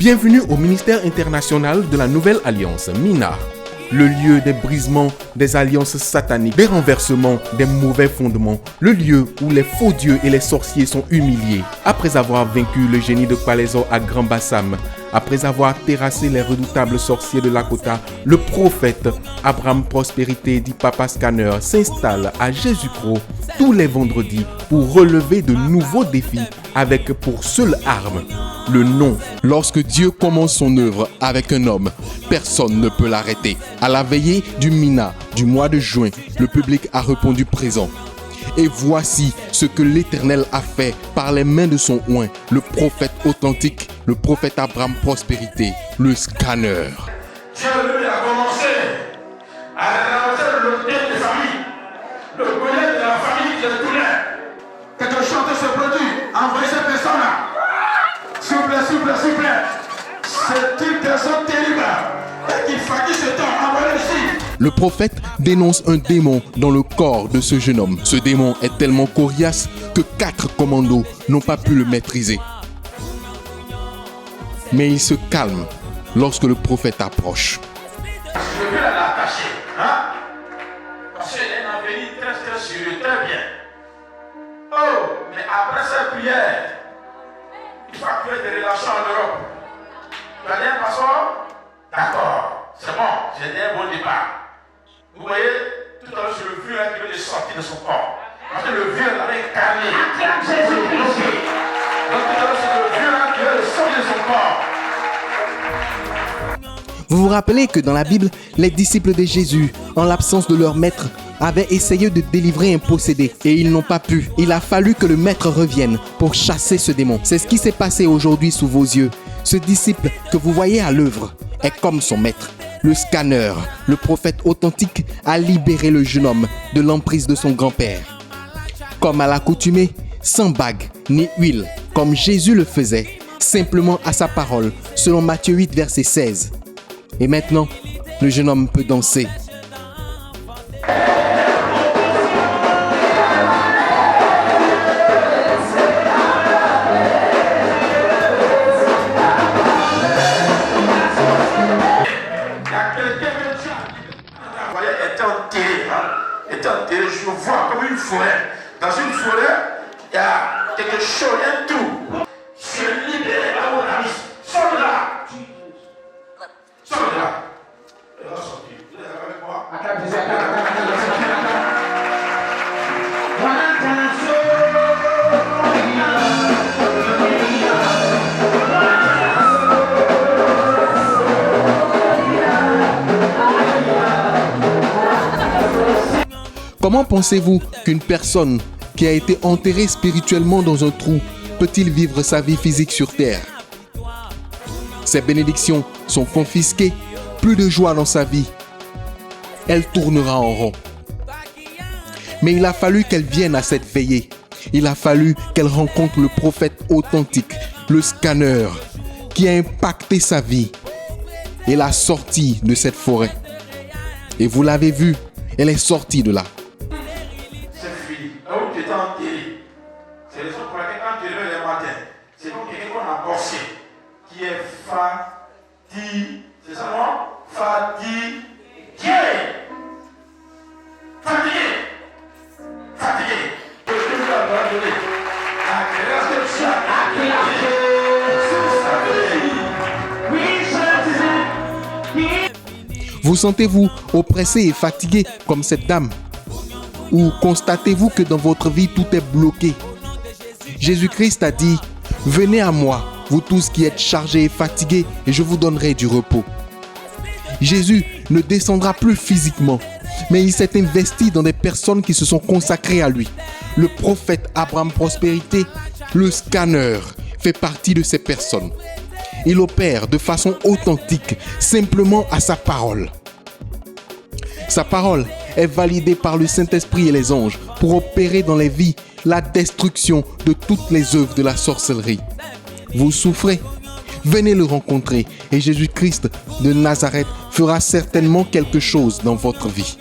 Bienvenue au ministère international de la Nouvelle Alliance, MINA, le lieu des brisements des alliances sataniques, des renversements des mauvais fondements, le lieu où les faux dieux et les sorciers sont humiliés. Après avoir vaincu le génie de Palaiso à Grand Bassam, après avoir terrassé les redoutables sorciers de Lakota, le prophète Abraham Prospérité dit Papa Scanner s'installe à Jésus-Christ tous les vendredis pour relever de nouveaux défis avec pour seule arme le nom. Lorsque Dieu commence son œuvre avec un homme, personne ne peut l'arrêter. À la veillée du Mina du mois de juin, le public a répondu présent. Et voici ce que l'Éternel a fait par les mains de son oint, le prophète authentique, le prophète Abraham Prospérité, le Scanner. Dieu lui a commencé à réinventer le bien des familles, le bonheur de la famille qui est tournée. Quelque chose se produit, envoyez cette personne-là. S'il vous plaît. C'est une personne terrible. Et qu'il fatigue ce temps, envoyez ici. Le prophète dénonce un démon dans le corps de ce jeune homme. Ce démon est tellement coriace que 4 commandos n'ont pas pu le maîtriser. Mais il se calme lorsque le prophète approche. Je vais l'attacher, hein? Parce qu'elle est en venue très sûre, très bien. Oh, mais après cette prière, il faut créer des relations en Europe. Tu as dit un passeport? D'accord, c'est bon, j'ai dit un bon départ. Vous voyez, tout à l'heure, c'est le vieux qui veut sortir de son corps. Parce que le vieux l'avait incarné. Jésus-Christ. Donc tout à l'heure, c'est le vieux qui veut sortir de son corps. Vous vous rappelez que dans la Bible, les disciples de Jésus, en l'absence de leur maître, avaient essayé de délivrer un possédé et ils n'ont pas pu. Il a fallu que le maître revienne pour chasser ce démon. C'est ce qui s'est passé aujourd'hui sous vos yeux. Ce disciple que vous voyez à l'œuvre est comme son maître. Le Scanner, le prophète authentique, a libéré le jeune homme de l'emprise de son grand-père. Comme à l'accoutumée, sans bague ni huile, comme Jésus le faisait, simplement à sa parole, selon Matthieu 8, verset 16. Et maintenant, le jeune homme peut danser. Je vois comme une forêt. Dans une forêt, il y a quelque chose, il y a tout. Je suis libéré à mon ami. Sors de là. Sors de là. Et là, sorti. Vous êtes avec moi? Comment pensez-vous qu'une personne qui a été enterrée spirituellement dans un trou peut-il vivre sa vie physique sur terre? Ses bénédictions sont confisquées, plus de joie dans sa vie. Elle tournera en rond. Mais il a fallu qu'elle vienne à cette veillée. Il a fallu qu'elle rencontre le prophète authentique, le Scanner, qui a impacté sa vie et l'a sortie de cette forêt. Et vous l'avez vu, elle est sortie de là. C'est la raison pour laquelle quand tu te réveilles le matin, c'est comme quelqu'un qu'on a bossé, qui est fatigué. C'est ça, non? Fatigué. Que Dieu nous a donné. La grâce de Dieu a Vous sentez-vous oppressé et fatigué comme cette dame? Ou constatez-vous que dans votre vie tout est bloqué? Jésus-Christ a dit, « Venez à moi, vous tous qui êtes chargés et fatigués, et je vous donnerai du repos. » Jésus ne descendra plus physiquement, mais il s'est investi dans des personnes qui se sont consacrées à lui. Le prophète Abraham Prospérité, le Scanner, fait partie de ces personnes. Il opère de façon authentique, simplement à sa parole. Sa parole est validée par le Saint-Esprit et les anges pour opérer dans les vies la destruction de toutes les œuvres de la sorcellerie. Vous souffrez? Venez le rencontrer et Jésus-Christ de Nazareth fera certainement quelque chose dans votre vie.